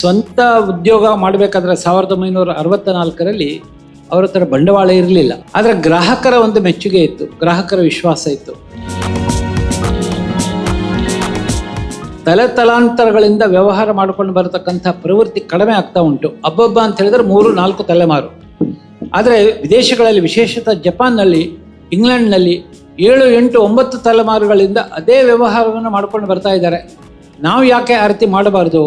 ಸ್ವಂತ ಉದ್ಯೋಗ ಮಾಡಬೇಕಾದ್ರೆ 1964ರಲ್ಲಿ ಅವರ ಹತ್ರ ಬಂಡವಾಳ ಇರಲಿಲ್ಲ. ಆದರೆ ಗ್ರಾಹಕರ ಒಂದು ಮೆಚ್ಚುಗೆ ಇತ್ತು, ಗ್ರಾಹಕರ ವಿಶ್ವಾಸ ಇತ್ತು. ತಲಾಂತರಗಳಿಂದ ವ್ಯವಹಾರ ಮಾಡಿಕೊಂಡು ಬರತಕ್ಕಂಥ ಪ್ರವೃತ್ತಿ ಕಡಿಮೆ ಆಗ್ತಾ ಉಂಟು. ಹಬ್ಬ ಅಂತ ಹೇಳಿದ್ರೆ 3-4 ತಲೆಮಾರು. ಆದರೆ ವಿದೇಶಗಳಲ್ಲಿ, ವಿಶೇಷತಃ ಜಪಾನ್ನಲ್ಲಿ, ಇಂಗ್ಲೆಂಡ್ನಲ್ಲಿ 7-8-9 ತಲೆಮಾರುಗಳಿಂದ ಅದೇ ವ್ಯವಹಾರವನ್ನು ಮಾಡ್ಕೊಂಡು ಬರ್ತಾ ಇದ್ದಾರೆ. ನಾವು ಯಾಕೆ ಆ ರೀತಿ ಮಾಡಬಾರ್ದು?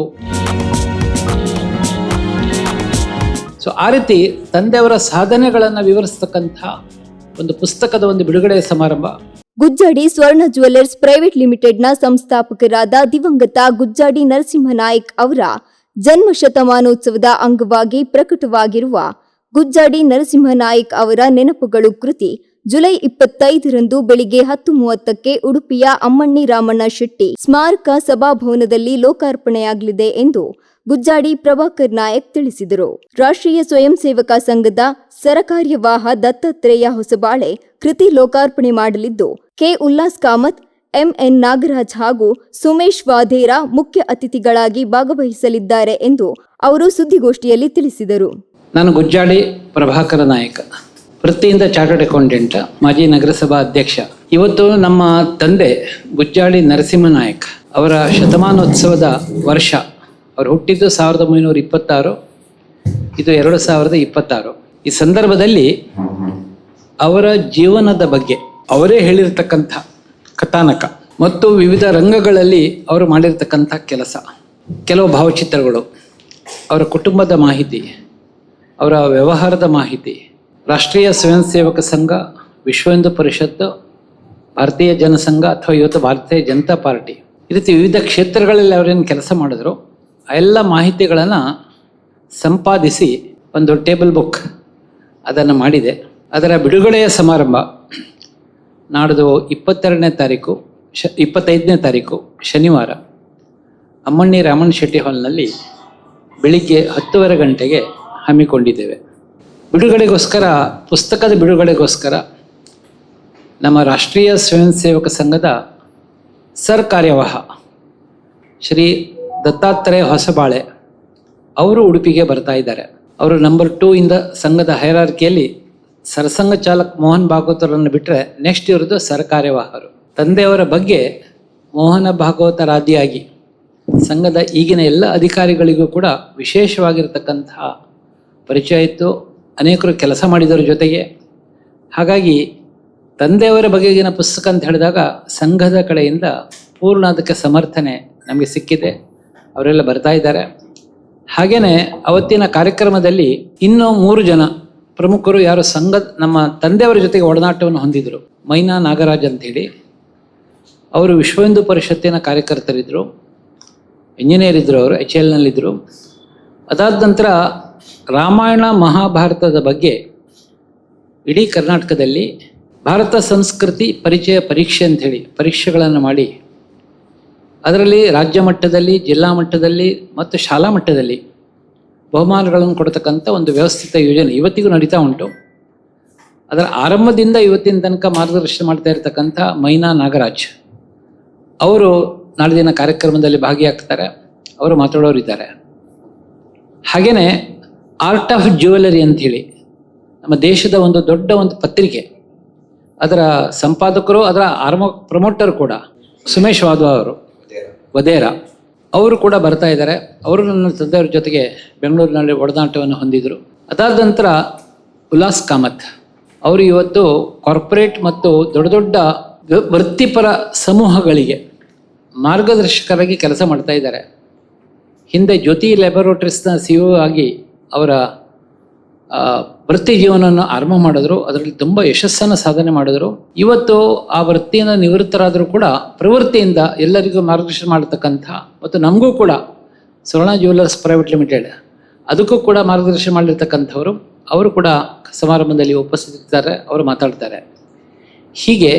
ಸೊ ಆ ರೀತಿ ತಂದೆಯವರ ಸಾಧನೆಗಳನ್ನು ವಿವರಿಸ್ತಕ್ಕಂಥ ಒಂದು ಪುಸ್ತಕದ ಒಂದು ಬಿಡುಗಡೆ ಸಮಾರಂಭ. ಗುಜ್ಜಾಡಿ ಸ್ವರ್ಣ ಜ್ಯುವೆಲ್ಲರ್ಸ್ ಪ್ರೈವೇಟ್ ಲಿಮಿಟೆಡ್ನ ಸಂಸ್ಥಾಪಕರಾದ ದಿವಂಗತ ಗುಜ್ಜಾಡಿ ನರಸಿಂಹನಾಯ್ಕ್ ಅವರ ಜನ್ಮ ಶತಮಾನೋತ್ಸವದ ಅಂಗವಾಗಿ ಪ್ರಕಟವಾಗಿರುವ ಗುಜ್ಜಾಡಿ ನರಸಿಂಹನಾಯ್ಕ್ ಅವರ ನೆನಪುಗಳು ಕೃತಿ ಜುಲೈ 25ರಂದು ಬೆಳಿಗ್ಗೆ 10:30ಕ್ಕೆ ಉಡುಪಿಯ ಅಮ್ಮಣ್ಣಿ ರಾಮಣ್ಣ ಶೆಟ್ಟಿ ಸ್ಮಾರಕ ಸಭಾಭವನದಲ್ಲಿ ಲೋಕಾರ್ಪಣೆಯಾಗಲಿದೆ ಎಂದು ಗುಜ್ಜಾಡಿ ಪ್ರಭಾಕರ್ ನಾಯಕ್ ತಿಳಿಸಿದರು. ರಾಷ್ಟ್ರೀಯ ಸ್ವಯಂ ಸೇವಕ ಸಂಘದ ಸರಕಾರ್ಯವಾಹ ದತ್ತಾತ್ರೇಯ ಹೊಸಬಾಳೆ ಕೃತಿ ಲೋಕಾರ್ಪಣೆ ಮಾಡಲಿದ್ದು, ಕೆ ಉಲ್ಲಾಸ್ ಕಾಮತ್, ಎಂಎನ್ ನಾಗರಾಜ್ ಹಾಗೂ ಸುಮೇಶ್ ವಾಧೇರಾ ಮುಖ್ಯ ಅತಿಥಿಗಳಾಗಿ ಭಾಗವಹಿಸಲಿದ್ದಾರೆ ಎಂದು ಅವರು ಸುದ್ದಿಗೋಷ್ಠಿಯಲ್ಲಿ ತಿಳಿಸಿದರು. ನಾನು ಗುಜ್ಜಾಡಿ ಪ್ರಭಾಕರ ನಾಯಕ, ವೃತ್ತಿಯಿಂದ ಚಾರ್ಟರ್ಡ್ ಅಕೌಂಟೆಂಟ್, ಮಾಜಿ ನಗರಸಭಾ ಅಧ್ಯಕ್ಷ. ಇವತ್ತು ನಮ್ಮ ತಂದೆ ಗುಜ್ಜಾಡಿ ನರಸಿಂಹನಾಯ್ಕ್ ಅವರ ಶತಮಾನೋತ್ಸವದ ವರ್ಷ. ಅವರು ಹುಟ್ಟಿದ್ದು 1926, ಇದು 2026. ಈ ಸಂದರ್ಭದಲ್ಲಿ ಅವರ ಜೀವನದ ಬಗ್ಗೆ ಅವರೇ ಹೇಳಿರ್ತಕ್ಕಂಥ ಕಥಾನಕ ಮತ್ತು ವಿವಿಧ ರಂಗಗಳಲ್ಲಿ ಅವರು ಮಾಡಿರ್ತಕ್ಕಂಥ ಕೆಲಸ, ಕೆಲವು ಭಾವಚಿತ್ರಗಳು, ಅವರ ಕುಟುಂಬದ ಮಾಹಿತಿ, ಅವರ ವ್ಯವಹಾರದ ಮಾಹಿತಿ, ರಾಷ್ಟ್ರೀಯ ಸ್ವಯಂ ಸೇವಕ ಸಂಘ, ವಿಶ್ವ ಹಿಂದೂ ಪರಿಷತ್ತು, ಭಾರತೀಯ ಜನಸಂಘ ಅಥವಾ ಇವತ್ತು ಭಾರತೀಯ ಜನತಾ ಪಾರ್ಟಿ, ಈ ರೀತಿ ವಿವಿಧ ಕ್ಷೇತ್ರಗಳಲ್ಲಿ ಅವರೇನು ಕೆಲಸ ಮಾಡಿದ್ರು ಆ ಎಲ್ಲ ಮಾಹಿತಿಗಳನ್ನು ಸಂಪಾದಿಸಿ ಒಂದು ಟೇಬಲ್ ಬುಕ್ ಅದನ್ನು ಮಾಡಿದೆ. ಅದರ ಬಿಡುಗಡೆಯ ಸಮಾರಂಭ ನಾಡ್ದು 25ನೇ ತಾರೀಕು ಶನಿವಾರ ಅಮ್ಮಣ್ಣಿ ರಾಮಣ್ಣ ಶೆಟ್ಟಿ ಹಾಲ್ನಲ್ಲಿ ಬೆಳಿಗ್ಗೆ 10:30 ಗಂಟೆಗೆ ಹಮ್ಮಿಕೊಂಡಿದ್ದೇವೆ. ಬಿಡುಗಡೆಗೋಸ್ಕರ, ಪುಸ್ತಕದ ಬಿಡುಗಡೆಗೋಸ್ಕರ ನಮ್ಮ ರಾಷ್ಟ್ರೀಯ ಸ್ವಯಂ ಸೇವಕ ಸಂಘದ ಕಾರ್ಯವಾಹ ಶ್ರೀ ದತ್ತಾತ್ರೇಯ ಹೊಸಬಾಳೆ ಅವರು ಉಡುಪಿಗೆ ಬರ್ತಾ ಇದ್ದಾರೆ. ಅವರು ನಂಬರ್ 2 ಇಂದ ಸಂಘದ ಹೈರಾರ್ಕಿಯಲ್ಲಿ ಸರಸಂಘ ಚಾಲಕ್ ಮೋಹನ್ ಭಾಗವತರನ್ನು ಬಿಟ್ಟರೆ ನೆಕ್ಸ್ಟ್ ಇರೋದು ಕಾರ್ಯವಾಹರು. ತಂದೆಯವರ ಬಗ್ಗೆ ಮೋಹನ ಭಾಗವತರಾದಿಯಾಗಿ ಸಂಘದ ಈಗಿನ ಎಲ್ಲ ಅಧಿಕಾರಿಗಳಿಗೂ ಕೂಡ ವಿಶೇಷವಾಗಿರತಕ್ಕಂತಹ ಪರಿಚಯ ಇತ್ತು. ಅನೇಕರು ಕೆಲಸ ಮಾಡಿದವರ ಜೊತೆಗೆ. ಹಾಗಾಗಿ ತಂದೆಯವರ ಬಗೆಗಿನ ಪುಸ್ತಕ ಅಂತ ಹೇಳಿದಾಗ ಸಂಘದ ಕಡೆಯಿಂದ ಪೂರ್ಣ ಅದಕ್ಕೆ ಸಮರ್ಥನೆ ನಮಗೆ ಸಿಕ್ಕಿದೆ. ಅವರೆಲ್ಲ ಬರ್ತಾ ಇದ್ದಾರೆ. ಹಾಗೆಯೇ ಅವತ್ತಿನ ಕಾರ್ಯಕ್ರಮದಲ್ಲಿ ಇನ್ನೂ 3 ಜನ ಪ್ರಮುಖರು ಯಾರು ನಮ್ಮ ತಂದೆಯವರ ಜೊತೆಗೆ ಒಡನಾಟವನ್ನು ಹೊಂದಿದ್ರು. ಮೈನಾ ನಾಗರಾಜ್ ಅಂಥೇಳಿ, ಅವರು ವಿಶ್ವ ಹಿಂದೂ ಪರಿಷತ್ತಿನ ಕಾರ್ಯಕರ್ತರಿದ್ದರು, ಇಂಜಿನಿಯರ್ ಇದ್ದರು, ಅವರು HL ಅದಾದ ನಂತರ ರಾಮಾಯಣ ಮಹಾಭಾರತದ ಬಗ್ಗೆ ಇಡೀ ಕರ್ನಾಟಕದಲ್ಲಿ ಭಾರತ ಸಂಸ್ಕೃತಿ ಪರಿಚಯ ಪರೀಕ್ಷೆ ಅಂಥೇಳಿ ಪರೀಕ್ಷೆಗಳನ್ನು ಮಾಡಿ ಅದರಲ್ಲಿ ರಾಜ್ಯ ಮಟ್ಟದಲ್ಲಿ, ಜಿಲ್ಲಾ ಮಟ್ಟದಲ್ಲಿ ಮತ್ತು ಶಾಲಾ ಮಟ್ಟದಲ್ಲಿ ಬಹುಮಾನಗಳನ್ನು ಕೊಡ್ತಕ್ಕಂಥ ಒಂದು ವ್ಯವಸ್ಥಿತ ಯೋಜನೆ ಇವತ್ತಿಗೂ ನಡೀತಾ ಉಂಟು. ಅದರ ಆರಂಭದಿಂದ ಇವತ್ತಿನ ತನಕ ಮಾರ್ಗದರ್ಶನ ಮಾಡ್ತಾ ಇರತಕ್ಕಂಥ ಮೈನಾ ನಾಗರಾಜ್ ಅವರು ನಾಳೆ ದಿನ ಕಾರ್ಯಕ್ರಮದಲ್ಲಿ ಭಾಗಿಯಾಗ್ತಾರೆ. ಅವರು ಮಾತಾಡೋರಿದ್ದಾರೆ. ಹಾಗೆಯೇ ಆರ್ಟ್ ಆಫ್ ಜ್ಯುವೆಲರಿ ಅಂಥೇಳಿ ನಮ್ಮ ದೇಶದ ಒಂದು ದೊಡ್ಡ ಒಂದು ಪತ್ರಿಕೆ, ಅದರ ಸಂಪಾದಕರು, ಅದರ ಪ್ರಮೋಟರ್ ಕೂಡ ಸುಮೇಶ್ ವಧೇರಾ ಅವರು ಕೂಡ ಬರ್ತಾ ಇದ್ದಾರೆ. ಅವರು ನನ್ನ ತಂದೆಯವ್ರ ಜೊತೆಗೆ ಬೆಂಗಳೂರಿನಲ್ಲಿ ಒಡನಾಟವನ್ನು ಹೊಂದಿದರು. ಅದಾದ ನಂತರ ಉಲ್ಲಾಸ್ ಕಾಮತ್ ಅವರು ಇವತ್ತು ಕಾರ್ಪೊರೇಟ್ ಮತ್ತು ದೊಡ್ಡ ದೊಡ್ಡ ವೃತ್ತಿಪರ ಸಮೂಹಗಳಿಗೆ ಮಾರ್ಗದರ್ಶಕರಾಗಿ ಕೆಲಸ ಮಾಡ್ತಾ ಇದ್ದಾರೆ. ಹಿಂದೆ ಜ್ಯೋತಿ ಲ್ಯಾಬೊರೇಟರೀಸ್ನ CEO ಆಗಿ ಅವರ ವೃತ್ತಿ ಜೀವನವನ್ನು ಆರಂಭ ಮಾಡಿದ್ರು. ಅದರಲ್ಲಿ ತುಂಬ ಯಶಸ್ಸನ್ನು ಸಾಧನೆ ಮಾಡಿದ್ರು. ಇವತ್ತು ಆ ವೃತ್ತಿಯಿಂದ ನಿವೃತ್ತರಾದರೂ ಕೂಡ ಪ್ರವೃತ್ತಿಯಿಂದ ಎಲ್ಲರಿಗೂ ಮಾರ್ಗದರ್ಶನ ಮಾಡತಕ್ಕಂಥ ಮತ್ತು ನಮಗೂ ಕೂಡ ಸ್ವರ್ಣ ಜ್ಯುವೆಲ್ಲರ್ಸ್ ಪ್ರೈವೇಟ್ ಲಿಮಿಟೆಡ್ ಅದಕ್ಕೂ ಕೂಡ ಮಾರ್ಗದರ್ಶನ ಮಾಡಿರ್ತಕ್ಕಂಥವರು, ಅವರು ಕೂಡ ಸಮಾರಂಭದಲ್ಲಿ ಉಪಸ್ಥಿತರಿದ್ದಾರೆ. ಅವರು ಮಾತಾಡ್ತಾರೆ. ಹೀಗೆ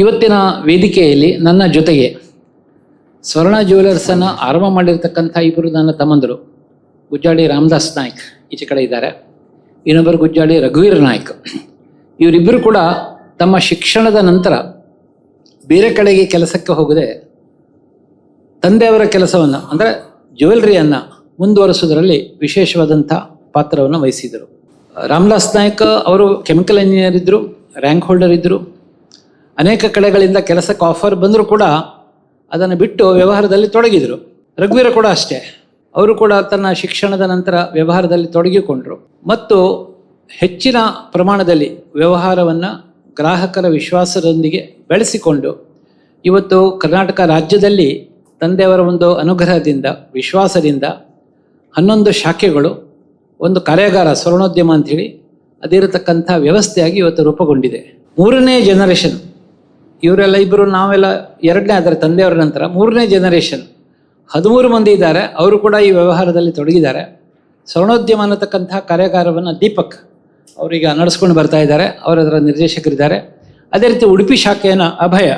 ಇವತ್ತಿನ ವೇದಿಕೆಯಲ್ಲಿ ನನ್ನ ಜೊತೆಗೆ ಸ್ವರ್ಣ ಜ್ಯುವೆಲ್ಲರ್ಸನ್ನು ಆರಂಭ ಮಾಡಿರ್ತಕ್ಕಂಥ ಇಬ್ಬರು ನನ್ನ ತಮ್ಮಂದರು, ಗುಜ್ಜಾಡಿ ರಾಮದಾಸ್ ನಾಯ್ಕ್ ಈಚೆ ಕಡೆ ಇದ್ದಾರೆ, ಇನ್ನೊಬ್ಬರು ಗುಜ್ಜಾಡಿ ರಘುವೀರ್ ನಾಯ್ಕ್. ಇವರಿಬ್ಬರು ಕೂಡ ತಮ್ಮ ಶಿಕ್ಷಣದ ನಂತರ ಬೇರೆ ಕಡೆಗೆ ಕೆಲಸಕ್ಕೆ ಹೋಗದೆ ತಂದೆಯವರ ಕೆಲಸವನ್ನು ಅಂದರೆ ಜ್ಯುವೆಲ್ರಿಯನ್ನು ಮುಂದುವರಿಸೋದರಲ್ಲಿ ವಿಶೇಷವಾದಂಥ ಪಾತ್ರವನ್ನು ವಹಿಸಿದರು. ರಾಮದಾಸ್ ನಾಯಕ್ ಅವರು ಕೆಮಿಕಲ್ ಇಂಜಿನಿಯರ್ ಇದ್ದರು, ರ್ಯಾಂಕ್ ಹೋಲ್ಡರ್ ಇದ್ದರು. ಅನೇಕ ಕಡೆಗಳಿಂದ ಕೆಲಸಕ್ಕೆ ಆಫರ್ ಬಂದರೂ ಕೂಡ ಅದನ್ನು ಬಿಟ್ಟು ವ್ಯವಹಾರದಲ್ಲಿ ತೊಡಗಿದರು. ರಘುವೀರ ಕೂಡ ಅಷ್ಟೇ, ಅವರು ಕೂಡ ತನ್ನ ಶಿಕ್ಷಣದ ನಂತರ ವ್ಯವಹಾರದಲ್ಲಿ ತೊಡಗಿಕೊಂಡರು ಮತ್ತು ಹೆಚ್ಚಿನ ಪ್ರಮಾಣದಲ್ಲಿ ವ್ಯವಹಾರವನ್ನು ಗ್ರಾಹಕರ ವಿಶ್ವಾಸದೊಂದಿಗೆ ಬೆಳೆಸಿಕೊಂಡು ಇವತ್ತು ಕರ್ನಾಟಕ ರಾಜ್ಯದಲ್ಲಿ ತಂದೆಯವರ ಒಂದು ಅನುಗ್ರಹದಿಂದ, ವಿಶ್ವಾಸದಿಂದ 11 ಶಾಖೆಗಳು, ಒಂದು ಕಾರ್ಯಾಗಾರ ಸ್ವರ್ಣೋದ್ಯಮ ಅಂಥೇಳಿ ಅದಿರತಕ್ಕಂಥ ವ್ಯವಸ್ಥೆಯಾಗಿ ಇವತ್ತು ರೂಪುಗೊಂಡಿದೆ. 3ನೇ ಜನರೇಷನ್, ಇವರೆಲ್ಲ ಇಬ್ಬರು, ನಾವೆಲ್ಲ 2ನೇ, ಆದರೆ ತಂದೆಯವರ ನಂತರ 3ನೇ ಜನರೇಷನ್ 13 ಮಂದಿ ಇದ್ದಾರೆ. ಅವರು ಕೂಡ ಈ ವ್ಯವಹಾರದಲ್ಲಿ ತೊಡಗಿದ್ದಾರೆ. ಸ್ವರ್ಣೋದ್ಯಮ ಅನ್ನತಕ್ಕಂಥ ಕಾರ್ಯಾಗಾರವನ್ನು ದೀಪಕ್ ಅವರೀಗ ನಡೆಸ್ಕೊಂಡು ಬರ್ತಾ ಇದ್ದಾರೆ, ಅವರದರ ನಿರ್ದೇಶಕರಿದ್ದಾರೆ. ಅದೇ ರೀತಿ ಉಡುಪಿ ಶಾಖೆಯನ್ನು ಅಭಯ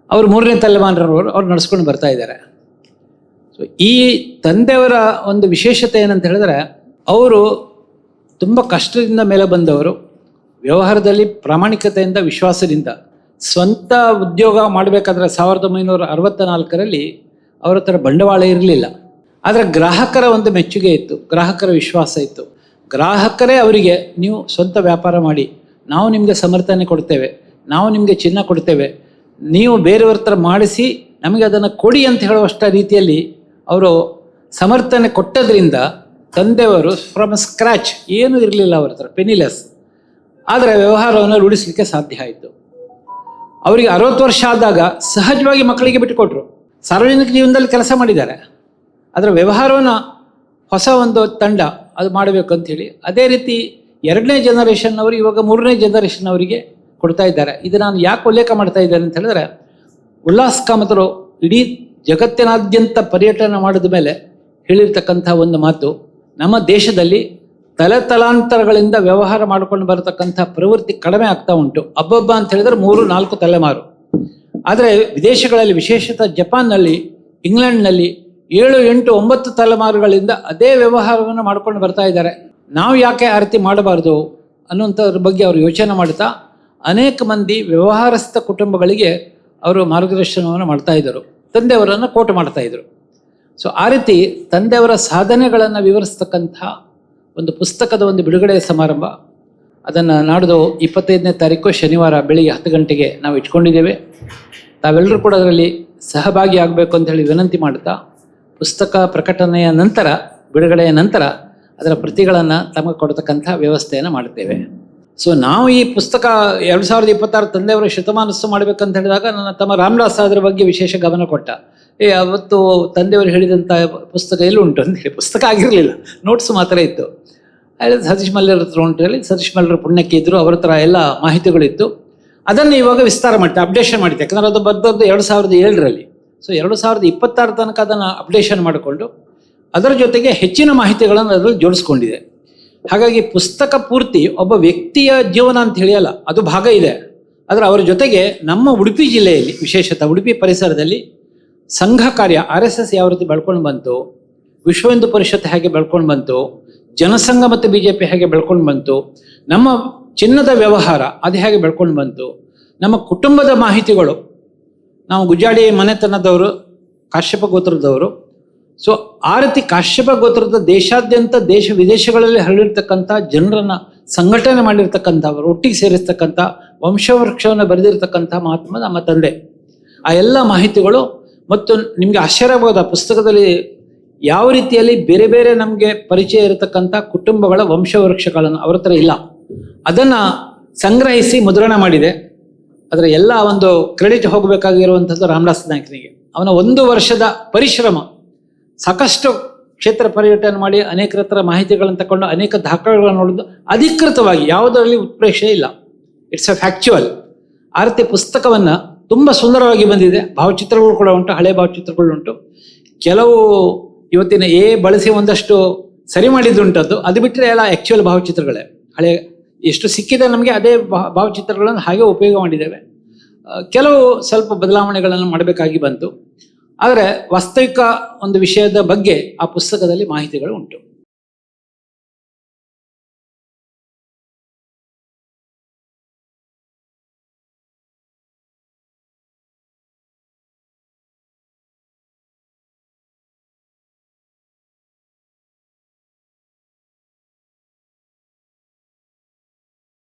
ಅವರು 3ನೇ ತಲೆಮಾರಿನವರು ಅವ್ರು ನಡೆಸ್ಕೊಂಡು ಬರ್ತಾ ಇದ್ದಾರೆ. ಸೊ ಈ ತಂದೆಯವರ ಒಂದು ವಿಶೇಷತೆ ಏನಂತ ಹೇಳಿದ್ರೆ, ಅವರು ತುಂಬ ಕಷ್ಟದಿಂದ ಮೇಲೆ ಬಂದವರು, ವ್ಯವಹಾರದಲ್ಲಿ ಪ್ರಾಮಾಣಿಕತೆಯಿಂದ, ವಿಶ್ವಾಸದಿಂದ. ಸ್ವಂತ ಉದ್ಯೋಗ ಮಾಡಬೇಕಾದ್ರೆ 1964ರಲ್ಲಿ ಅವರ ಹತ್ರ ಬಂಡವಾಳ ಇರಲಿಲ್ಲ, ಆದರೆ ಗ್ರಾಹಕರ ಒಂದು ಮೆಚ್ಚುಗೆ ಇತ್ತು, ಗ್ರಾಹಕರ ವಿಶ್ವಾಸ ಇತ್ತು. ಗ್ರಾಹಕರೇ ಅವರಿಗೆ, ನೀವು ಸ್ವಂತ ವ್ಯಾಪಾರ ಮಾಡಿ, ನಾವು ನಿಮಗೆ ಸಮರ್ಥನೆ ಕೊಡ್ತೇವೆ, ನಾವು ನಿಮಗೆ ಚಿನ್ನ ಕೊಡ್ತೇವೆ, ನೀವು ಬೇರೆಯವ್ರ ಹತ್ರ ಮಾಡಿಸಿ ನಮಗೆ ಅದನ್ನು ಕೊಡಿ ಅಂತ ಹೇಳುವಷ್ಟ ರೀತಿಯಲ್ಲಿ ಅವರು ಸಮರ್ಥನೆ ಕೊಟ್ಟದ್ರಿಂದ ತಂದೆಯವರು ಫ್ರಮ್ ಸ್ಕ್ರ್ಯಾಚ್, ಏನೂ ಇರಲಿಲ್ಲ ಅವ್ರ ಹತ್ರ, ಪೆನಿಲೆಸ್, ಆದರೆ ವ್ಯವಹಾರವನ್ನು ರೂಢಿಸಲಿಕ್ಕೆ ಸಾಧ್ಯ ಆಯಿತು. ಅವರಿಗೆ 60 ವರ್ಷ ಆದಾಗ ಸಹಜವಾಗಿ ಮಕ್ಕಳಿಗೆ ಬಿಟ್ಟುಕೊಟ್ರು. ಸಾರ್ವಜನಿಕ ಜೀವನದಲ್ಲಿ ಕೆಲಸ ಮಾಡಿದ್ದಾರೆ, ಅದರ ವ್ಯವಹಾರವನ್ನು ಹೊಸ ಒಂದು ತಂಡ ಅದು ಮಾಡಬೇಕು ಅಂಥೇಳಿ. ಅದೇ ರೀತಿ 2ನೇ ಜನರೇಷನ್ ಅವರು ಇವಾಗ 3ನೇ ಜನರೇಷನ್ ಅವರಿಗೆ ಕೊಡ್ತಾ ಇದ್ದಾರೆ. ಇದು ನಾನು ಯಾಕೆ ಉಲ್ಲೇಖ ಮಾಡ್ತಾ ಇದ್ದೇನೆ ಅಂತ ಹೇಳಿದ್ರೆ, ಉಲ್ಲಾಸ್ ಕಾಮತರು ಇಡೀ ಜಗತ್ತಿನಾದ್ಯಂತ ಪರ್ಯಟನೆ ಮಾಡಿದ ಮೇಲೆ ಹೇಳಿರ್ತಕ್ಕಂಥ ಒಂದು ಮಾತು, ನಮ್ಮ ದೇಶದಲ್ಲಿ ತಲೆತಲಾಂತರಗಳಿಂದ ವ್ಯವಹಾರ ಮಾಡಿಕೊಂಡು ಬರತಕ್ಕಂಥ ಪ್ರವೃತ್ತಿ ಕಡಿಮೆ ಆಗ್ತಾ ಉಂಟು. ಹಬ್ಬಬ್ಬ ಅಂತ ಹೇಳಿದ್ರೆ 3-4 ತಲೆಮಾರು. ಆದರೆ ವಿದೇಶಗಳಲ್ಲಿ, ವಿಶೇಷತಃ ಜಪಾನ್ನಲ್ಲಿ, ಇಂಗ್ಲೆಂಡ್ನಲ್ಲಿ 7-8-9 ತಲೆಮಾರುಗಳಿಂದ ಅದೇ ವ್ಯವಹಾರವನ್ನು ಮಾಡ್ಕೊಂಡು ಬರ್ತಾ ಇದ್ದಾರೆ. ನಾವು ಯಾಕೆ ಆ ರೀತಿ ಮಾಡಬಾರ್ದು ಅನ್ನುವಂಥದ್ರ ಬಗ್ಗೆ ಅವರು ಯೋಚನೆ ಮಾಡ್ತಾ ಅನೇಕ ಮಂದಿ ವ್ಯವಹಾರಸ್ಥ ಕುಟುಂಬಗಳಿಗೆ ಅವರು ಮಾರ್ಗದರ್ಶನವನ್ನು ಮಾಡ್ತಾ ಇದ್ದರು, ತಂದೆಯವರನ್ನು ಕೋಟ್ ಮಾಡ್ತಾ ಇದ್ರು. ಸೊ ಆ ರೀತಿ ತಂದೆಯವರ ಸಾಧನೆಗಳನ್ನು ವಿವರಿಸ್ತಕ್ಕಂಥ ಒಂದು ಪುಸ್ತಕದ ಒಂದು ಬಿಡುಗಡೆ ಸಮಾರಂಭ, ಅದನ್ನು ನಾಡ್ದು 25ನೇ ತಾರೀಕು ಶನಿವಾರ ಬೆಳಿಗ್ಗೆ 10 ಗಂಟೆಗೆ ನಾವು ಇಟ್ಕೊಂಡಿದ್ದೇವೆ. ತಾವೆಲ್ಲರೂ ಕೂಡ ಅದರಲ್ಲಿ ಸಹಭಾಗಿ ಆಗಬೇಕು ಅಂತ ಹೇಳಿ ವಿನಂತಿ ಮಾಡ್ತಾ, ಪುಸ್ತಕ ಪ್ರಕಟಣೆಯ ನಂತರ, ಬಿಡುಗಡೆಯ ನಂತರ ಅದರ ಪ್ರತಿಗಳನ್ನು ತಮಗೆ ಕೊಡ್ತಕ್ಕಂಥ ವ್ಯವಸ್ಥೆಯನ್ನು ಮಾಡ್ತೇವೆ. ಸೊ ನಾವು ಈ ಪುಸ್ತಕ 2026 ತಂದೆಯವರ ಶತಮಾನೋತ್ಸವ ಮಾಡಬೇಕಂತ ಹೇಳಿದಾಗ ನನ್ನ ತಮ್ಮ ರಾಮದಾಸ್ ಅದರ ಬಗ್ಗೆ ವಿಶೇಷ ಗಮನ ಕೊಟ್ಟ. ಅವತ್ತು ತಂದೆಯವರು ಹೇಳಿದಂಥ ಪುಸ್ತಕ ಎಲ್ಲಿ ಉಂಟು ಅಂತೇಳಿ, ಪುಸ್ತಕ ಆಗಿರಲಿಲ್ಲ, ನೋಟ್ಸ್ ಮಾತ್ರ ಇತ್ತು. ಹೇಳಿದ ಸತೀಶ್ ಮಲ್ಲರ ಹತ್ರ ಉಂಟು ಹೇಳಿ, ಸತೀಶ್ ಮಲ್ಲರ ಪುಣ್ಯಕ್ಕೆ ಇದ್ದರು, ಅವ್ರ ಹತ್ರ ಎಲ್ಲ ಮಾಹಿತಿಗಳಿತ್ತು. ಅದನ್ನು ಇವಾಗ ವಿಸ್ತಾರ ಮಾಡ್ತೆ, ಅಪ್ಡೇಷನ್ ಮಾಡಿದೆ. ಯಾಕಂದರೆ ಅದು ಬರೆದದ್ದು 2007ರಲ್ಲಿ. ಸೊ 2026 ತನಕ ಅದನ್ನು ಅಪ್ಡೇಷನ್ ಮಾಡಿಕೊಂಡು ಅದರ ಜೊತೆಗೆ ಹೆಚ್ಚಿನ ಮಾಹಿತಿಗಳನ್ನು ಅದರಲ್ಲಿ ಜೋಡಿಸ್ಕೊಂಡಿದೆ. ಹಾಗಾಗಿ ಪುಸ್ತಕ ಪೂರ್ತಿ ಒಬ್ಬ ವ್ಯಕ್ತಿಯ ಜೀವನ ಅಂತ ಹೇಳಿಯಲ್ಲ, ಅದು ಭಾಗ ಇದೆ. ಆದರೆ ಅವರ ಜೊತೆಗೆ ನಮ್ಮ ಉಡುಪಿ ಜಿಲ್ಲೆಯಲ್ಲಿ, ವಿಶೇಷತಃ ಉಡುಪಿ ಪರಿಸರದಲ್ಲಿ ಸಂಘ ಕಾರ್ಯ, RSS ಯಾವ ರೀತಿ ಬೆಳ್ಕೊಂಡು ಬಂತು, ವಿಶ್ವ ಹಿಂದೂ ಪರಿಷತ್ ಹೇಗೆ ಬೆಳ್ಕೊಂಡು ಬಂತು, ಜನಸಂಘ ಮತ್ತು BJP ಹೇಗೆ ಬೆಳ್ಕೊಂಡು ಬಂತು, ನಮ್ಮ ಚಿನ್ನದ ವ್ಯವಹಾರ ಅದು ಹೇಗೆ ಬೆಳ್ಕೊಂಡು ಬಂತು, ನಮ್ಮ ಕುಟುಂಬದ ಮಾಹಿತಿಗಳು, ನಾವು ಗುಜ್ಜಾಡಿ ಮನೆತನದವರು, ಕಾಶ್ಯಪ ಗೋತ್ರದವರು. ಸೊ ಆ ರೀತಿ ಕಾಶ್ಯಪ ಗೋತ್ರದ ದೇಶಾದ್ಯಂತ, ದೇಶ ವಿದೇಶಗಳಲ್ಲಿ ಹರಡಿರ್ತಕ್ಕಂಥ ಜನರನ್ನು ಸಂಘಟನೆ ಮಾಡಿರ್ತಕ್ಕಂಥವರು, ಒಟ್ಟಿಗೆ ಸೇರಿಸ್ತಕ್ಕಂಥ, ವಂಶವೃಕ್ಷವನ್ನು ಬರೆದಿರ್ತಕ್ಕಂಥ ಮಹಾತ್ಮ ನಮ್ಮ ತಂದೆ. ಆ ಎಲ್ಲ ಮಾಹಿತಿಗಳು ಮತ್ತು ನಿಮಗೆ ಆಶ್ಚರ್ಯ ಆಗಬಹುದು, ಆ ಪುಸ್ತಕದಲ್ಲಿ ಯಾವ ರೀತಿಯಲ್ಲಿ ಬೇರೆ ಬೇರೆ ನಮಗೆ ಪರಿಚಯ ಇರತಕ್ಕಂಥ ಕುಟುಂಬಗಳ ವಂಶವೃಕ್ಷಗಳನ್ನು ಅವ್ರ ಹತ್ರ ಇಲ್ಲ, ಅದನ್ನು ಸಂಗ್ರಹಿಸಿ ಮುದ್ರಣ ಮಾಡಿದೆ. ಅದರ ಎಲ್ಲ ಒಂದು ಕ್ರೆಡಿಟ್ ಹೋಗಬೇಕಾಗಿರುವಂಥದ್ದು ರಾಮದಾಸ್ ನಾಯಕನಿಗೆ. ಅವನ 1 ವರ್ಷದ ಪರಿಶ್ರಮ, ಸಾಕಷ್ಟು ಕ್ಷೇತ್ರ ಪರ್ಯಟನೆ ಮಾಡಿ ಅನೇಕರ ಹತ್ರ ಮಾಹಿತಿಗಳನ್ನು ತಗೊಂಡು ಅನೇಕ ದಾಖಲೆಗಳನ್ನು ನೋಡಿದ್ದು, ಅಧಿಕೃತವಾಗಿ ಯಾವುದರಲ್ಲಿ ಉತ್ಪ್ರೇಕ್ಷೆ ಇಲ್ಲ, ಇಟ್ಸ್ ಅ ಫ್ಯಾಕ್ಚುವಲ್. ಆ ರೀತಿ ಪುಸ್ತಕವನ್ನು ತುಂಬ ಸುಂದರವಾಗಿ ಬಂದಿದೆ. ಭಾವಚಿತ್ರಗಳು ಕೂಡ ಉಂಟು, ಹಳೆ ಭಾವಚಿತ್ರಗಳು ಉಂಟು. ಕೆಲವು ಇವತ್ತಿನ ಬಳಸಿ ಒಂದಷ್ಟು ಸರಿ ಮಾಡಿದ್ದುಂಟದ್ದು, ಅದು ಬಿಟ್ಟರೆ ಎಲ್ಲ ಆ್ಯಕ್ಚುಯಲ್ ಭಾವಚಿತ್ರಗಳೇ. ಹಳೆ ಎಷ್ಟು ಸಿಕ್ಕಿದೆ ನಮಗೆ ಅದೇ ಭಾವಚಿತ್ರಗಳನ್ನು ಹಾಗೆ ಉಪಯೋಗ ಮಾಡಿದ್ದೇವೆ. ಕೆಲವು ಸ್ವಲ್ಪ ಬದಲಾವಣೆಗಳನ್ನು ಮಾಡಬೇಕಾಗಿ ಬಂತು, ಆದರೆ ವಾಸ್ತವಿಕ ಒಂದು ವಿಷಯದ ಬಗ್ಗೆ ಆ ಪುಸ್ತಕದಲ್ಲಿ ಮಾಹಿತಿಗಳು ಉಂಟು.